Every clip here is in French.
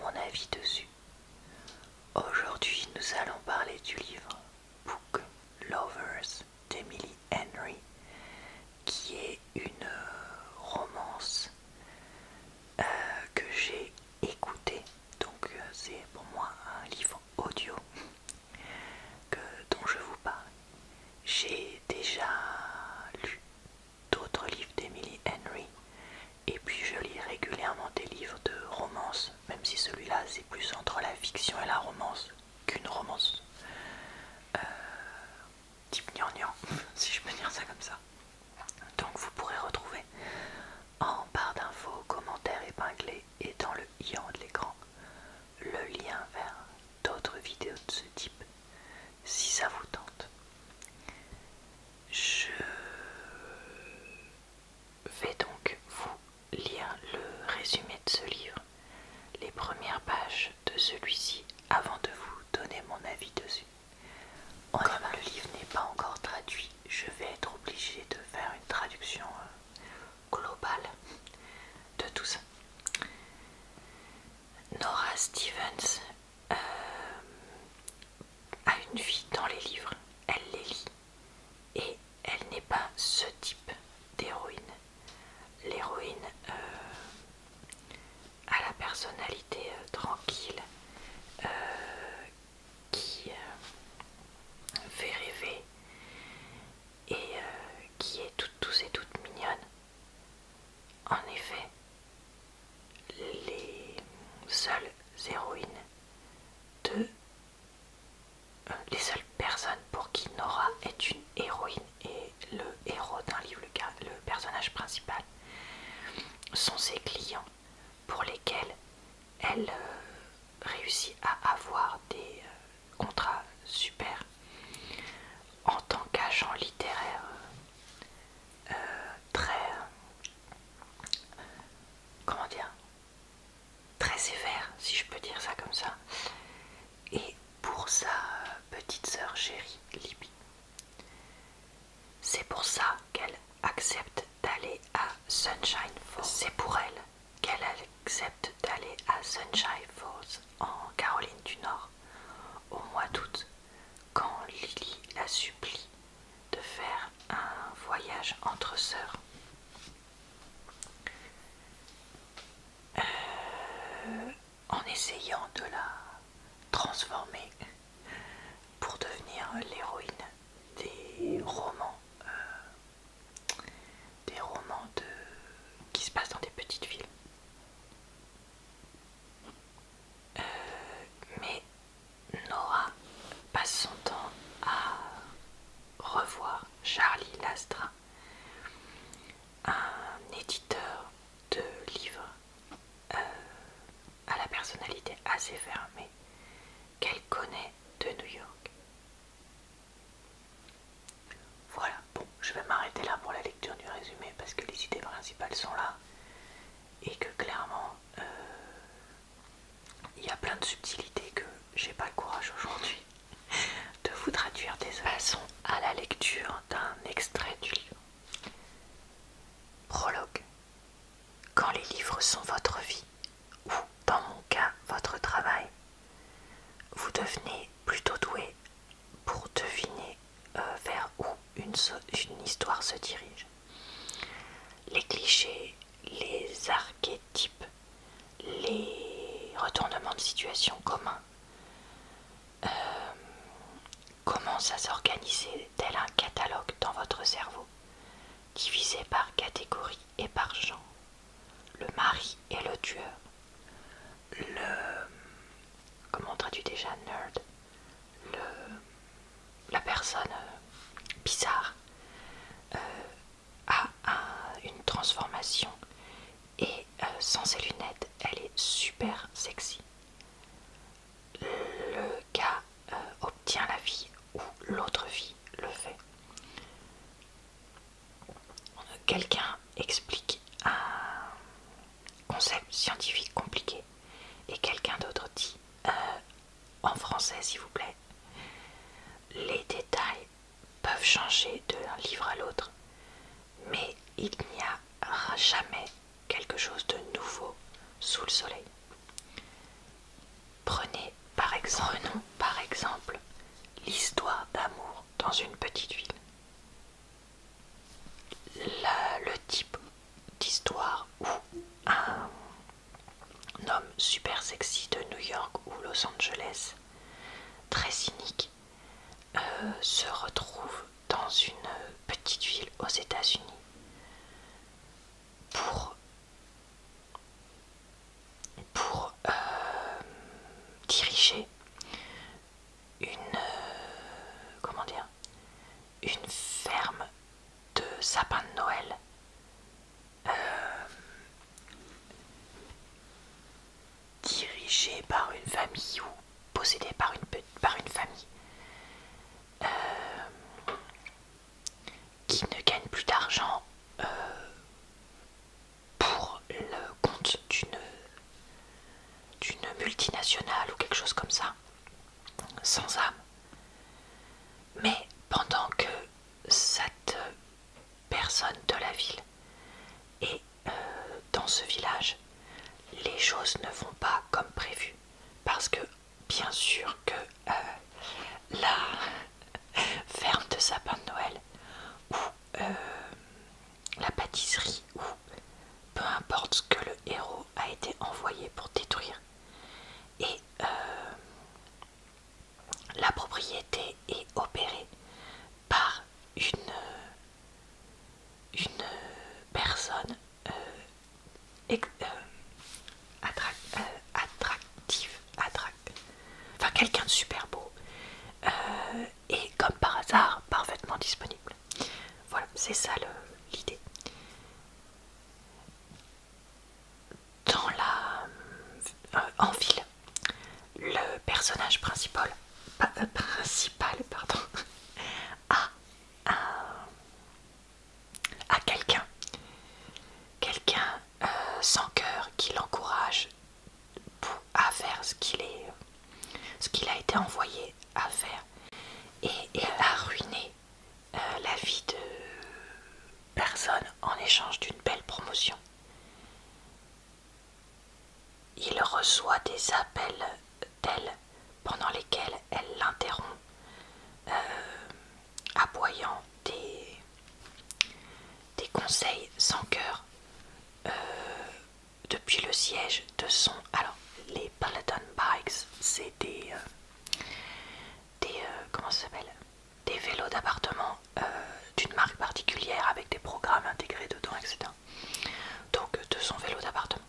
mon avis dessus. Aujourd'hui, nous allons parler du livre Book Lovers d'Emily Henry, qui est une romance que j'ai écoutée. Donc c'est pour moi un livre audio dont je vous parle. J'ai déjà lu d'autres livres d'Emily Henry et puis je lis régulièrement des livres de romance, même si celui-là c'est plus entre la fiction et la romance qu'une romance type gnangnan, si je peux dire ça comme ça. Donc vous pourrez retrouver en barre d'infos, commentaires épinglés et dans le i en haut de l'écran le lien vers d'autres vidéos de ce type si ça vous tente. Je vais donc vous lire le résumé de ce livre, les premières pages de celui-ci avant de vous donner mon avis dessus. Comme le livre n'est pas encore traduit, je vais être obligée de faire une traduction globale de tout ça. Nora Stevens a une vie dans les livres, elle les lit et elle n'est pas ce type d'héroïne. L'héroïne a la personnalité tranquille qui fait rêver et qui est toute douce et toute mignonne. En effet, les seules héroïnes les seules personnes pour qui Nora est une héroïne et le héros d'un livre, le personnage principal, sont ses clients pour lesquels elle réussit à avoir des contrats super en tant qu'agent littéraire très comment dire, très sévère, si je peux dire ça comme ça, et pour sa petite sœur chérie Libby. C'est pour ça qu'elle accepte d'aller à Sunshine Falls. C'est pour elle qu'elle accepte d'aller à Sunshine Falls en Caroline du Nord au mois d'août, quand Lily la supplie de faire un voyage entre sœurs. En essayant de la transformer pour devenir l'héroïne des romans qui se passent dans des petites villes. Mais Nora passe son temps à revoir Charlie Lastra, un éditeur de livres à la personnalité assez fermée qu'elle connaît de New York. Voilà, bon, je vais m'arrêter là pour la lecture du résumé parce que les idées principales sont là et que clairement il y a plein de subtilités que j'ai pas le courage aujourd'hui de vous traduire. Désolé. Passons à la lecture d'un extrait du livre. Prologue. Quand les livres sont votre vie, ou dans mon cas votre travail, vous devenez plutôt doué pour deviner vers où une histoire se dirige. Les clichés, les archétypes, les retournements de situation communs commencent à s'organiser tel un catalogue dans votre cerveau, divisé par catégorie et par genre. Le mari et le tueur, comment on traduit déjà nerd, la personne bizarre a une transformation et sans ses lunettes elle est super sexy. Le gars obtient la vie ou l'autre vie le fait. Quelqu'un explique un concept scientifique compliqué et quelqu'un d'autre dit en français s'il vous plaît. Les détails peuvent changer d'un livre à l'autre, mais il n'y a jamais quelque chose de nouveau sous le soleil. super sexy de New York ou Los Angeles, très cynique, se retrouve dans une petite ville aux États-Unis pour diriger une comment dire, une ferme de sapins de Noël dirigée par une famille ou possédée par une famille qui ne gagne plus d'argent pour le compte d'une multinationale ou quelque chose comme ça, sans âme. Mais pendant que cette personne de la ville est dans ce village, les choses ne vont pas comme prévu. Parce que bien sûr que la ferme de sapin de Noël ou la pâtisserie ou peu importe ce que le héros a été envoyé pour détruire, et la propriété est opérée par une personne enfin quelqu'un de super beau, et comme par hasard parfaitement disponible. Voilà, c'est ça l'idée. En ville, le personnage principal pardon, a, a quelqu'un sans cœur qui l'encourage à faire ce qu'il a été envoyé à faire, et il a ruiné la vie de personne en échange d'une belle promotion. Il reçoit des appels d'elle pendant lesquels elle l'interrompt, aboyant des conseils sans cœur depuis le siège de son... Alors, les Peloton Bikes, c'est comment ça s'appelle, des vélos d'appartement d'une marque particulière avec des programmes intégrés dedans, etc. Donc, de son vélo d'appartement.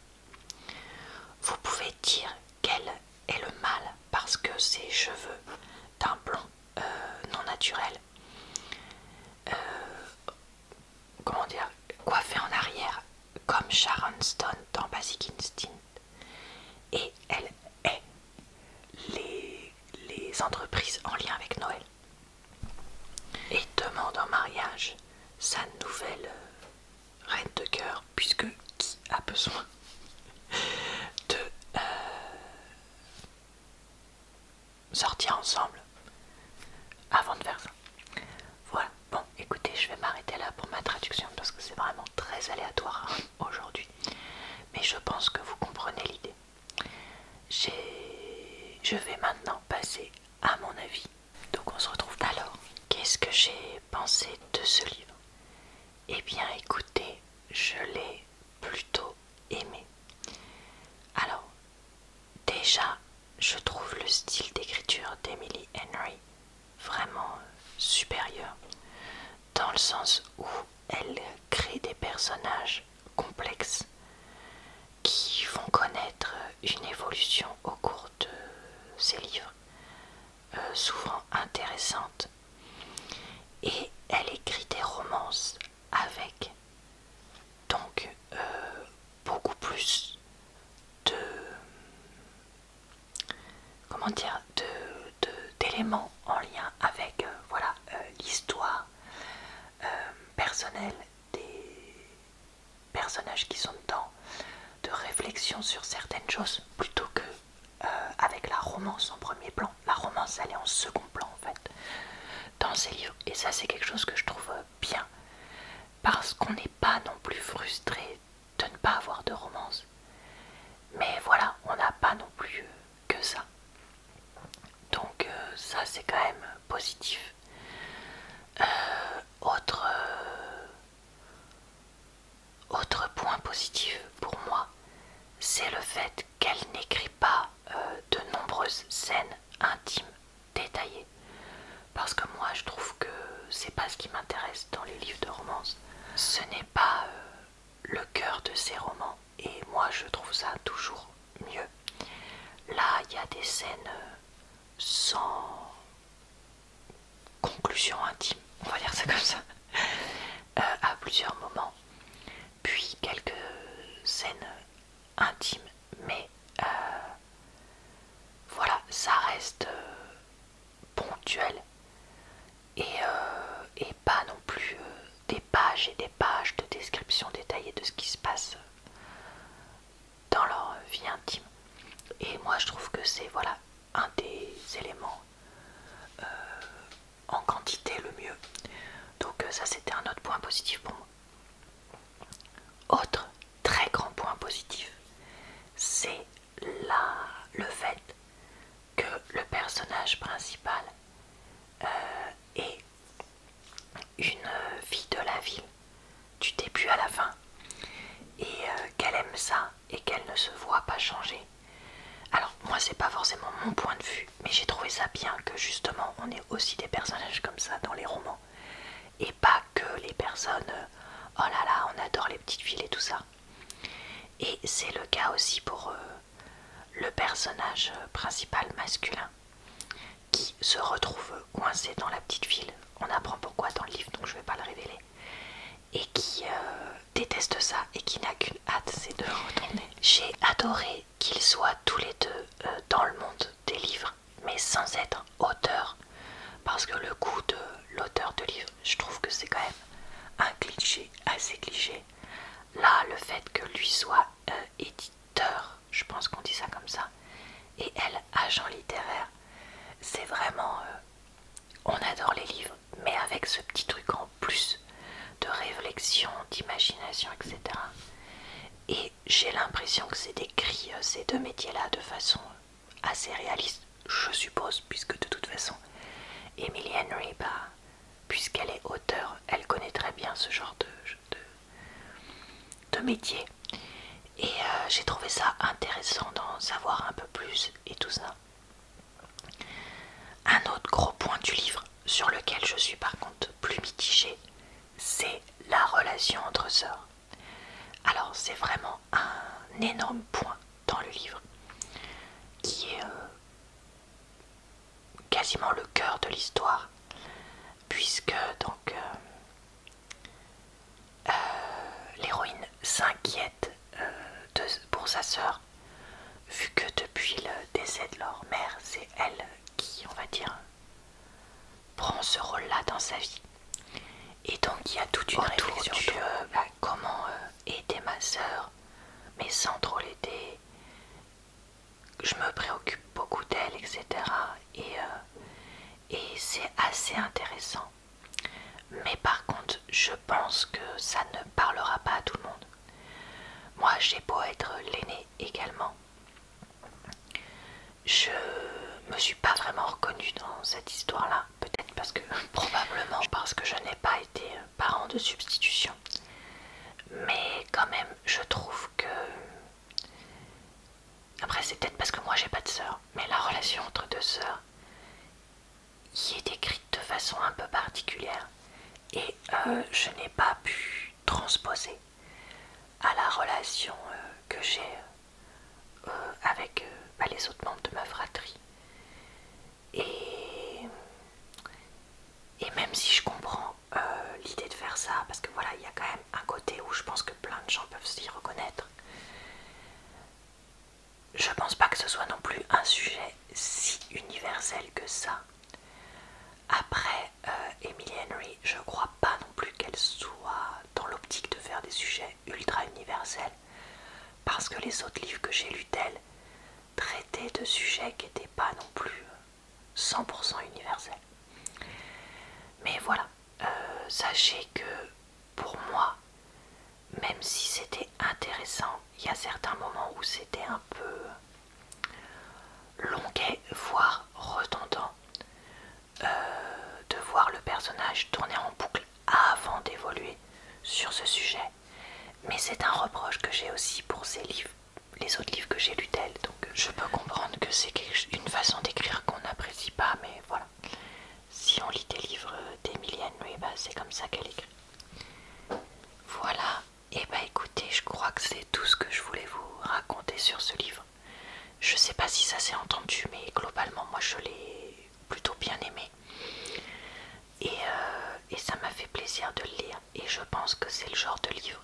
Vous pouvez dire quel est le mal parce que ses cheveux d'un blond non naturel, comment dire, coiffés en arrière comme Sharon Stone dans Basic Instinct, et elle est les entreprises en lien avec Noël, et demande en mariage sa nouvelle reine de cœur, puisque qui a besoin de sortir ensemble avant de faire ça. Voilà, bon écoutez, je vais m'arrêter là pour ma traduction parce que c'est vraiment très aléatoire aujourd'hui, mais je pense que vous comprenez l'idée. Je vais maintenant passer à mon avis. Donc on se retrouve. Alors, qu'est-ce que j'ai pensé de ce livre? Eh bien écoutez, je l'ai plutôt aimé. Alors, déjà, je trouve le style d'écriture d'Emily Henry vraiment supérieur, dans le sens où elle crée des personnages complexes qui vont connaître une évolution au cours de ses livres, souvent intéressante, et elle écrit des romances avec donc beaucoup plus de, comment dire, d'éléments en lien avec voilà, l'histoire personnelle des personnages qui sont dedans, de réflexion sur certaines choses, plutôt que avec la romance en premier plan. La romance, elle est en second plan en fait dans ces livres, et ça c'est quelque chose que je trouve bien, parce qu'on n'est pas non plus frustré de ne pas avoir de romance, mais voilà, on n'a pas non plus que ça, donc ça c'est quand même positif. Autre point positif pour moi, c'est le fait qu'elle n'écrit pas scènes sans conclusion intime, on va dire ça comme ça, à plusieurs moments, puis quelques scènes intimes, mais voilà, ça reste ponctuel et pas non plus des pages et des pages de description détaillée de ce qui se passe dans leur vie intime. Et moi je trouve que c'est voilà un des éléments en quantité le mieux. Donc ça c'était un autre point positif pour moi. Autre très grand point positif, c'est le fait que le personnage principal ait une vie de la ville du début à la fin et qu'elle aime ça et qu'elle ne se voit pas changer. Alors moi c'est pas forcément mon point de vue, mais j'ai trouvé ça bien que justement on ait aussi des personnages comme ça dans les romans et pas que les personnes oh là là on adore les petites villes et tout ça. Et c'est le cas aussi pour le personnage principal masculin qui se retrouve coincé dans la petite ville. On apprend pourquoi dans le livre donc je vais pas le révéler. Et qui déteste ça et qui n'a qu'une hâte, c'est de retourner. J'ai adoré qu'ils soient tous les deux dans le monde des livres, mais sans être auteur, parce que le coup de l'auteur de livre, je trouve que c'est quand même un cliché, assez cliché. Là, le fait que lui soit éditeur, je pense qu'on dit ça comme ça, et elle, agent littéraire, c'est vraiment... on adore les livres, mais avec ce petit truc en plus de réflexion, d'imagination, etc. Et j'ai l'impression que c'est décrit ces deux métiers-là de façon assez réaliste, je suppose, puisque de toute façon, Emily Henry, puisqu'elle est auteure, elle connaît très bien ce genre de métier. Et j'ai trouvé ça intéressant d'en savoir un peu plus et tout ça. Un autre gros point du livre, sur lequel je suis par contre plus mitigée, c'est la relation entre sœurs. Alors c'est vraiment un énorme point dans le livre qui est quasiment le cœur de l'histoire, puisque donc l'héroïne s'inquiète pour sa sœur, vu que depuis le décès de leur mère, c'est elle qui, on va dire, prend ce rôle-là dans sa vie. Et donc il y a toute une réflexion sur comment aider ma sœur, mais sans trop l'aider. Je me préoccupe beaucoup d'elle, etc. Et c'est assez intéressant. Mais par contre, je pense que ça ne parlera pas à tout le monde. Moi, j'ai beau être l'aînée également, je me suis pas vraiment reconnue dans cette histoire-là. Peut-être parce que, probablement parce que je n'ai pas été parent de substitution. Mais quand même, je trouve que... Après, c'est peut-être parce que moi j'ai pas de sœur, mais la relation entre deux sœurs y est décrite de façon un peu particulière. Et je n'ai pas pu transposer à la relation que j'ai avec les autres membres de ma fratrie. Et même si je comprends l'idée de faire ça, parce que voilà, il y a quand même un côté où je pense que plein de gens peuvent s'y reconnaître, je pense pas que ce soit non plus un sujet si universel que ça. Après, Emily Henry, je crois pas non plus qu'elle soit dans l'optique de faire des sujets ultra universels, parce que les autres livres que j'ai lus d'elle traitaient de sujets qui n'étaient pas non plus 100% universels. Mais voilà, sachez que pour moi, même si c'était intéressant, il y a certains moments où c'était un peu longuet, voire redondant, de voir le personnage tourner en boucle avant d'évoluer sur ce sujet. Mais c'est un reproche que j'ai aussi pour ces livres, les autres livres que j'ai lus d'elle. Donc je peux comprendre que c'est une façon d'écrire qu'on n'apprécie pas, mais voilà. Si on lit des livres d'Emily Henry, c'est comme ça qu'elle écrit. Voilà, et écoutez, je crois que c'est tout ce que je voulais vous raconter sur ce livre. Je sais pas si ça s'est entendu, mais globalement, moi je l'ai plutôt bien aimé. Et ça m'a fait plaisir de le lire. Et je pense que c'est le genre de livre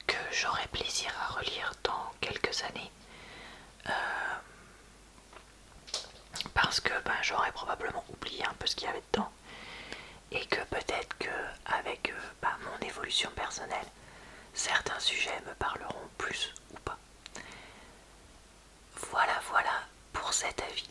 que j'aurai plaisir à relire dans quelques années. Parce que ben, j'aurais probablement oublié un peu ce qu'il y avait dedans. Et que peut-être qu'avec mon évolution personnelle, certains sujets me parleront plus ou pas. Voilà, voilà pour cet avis.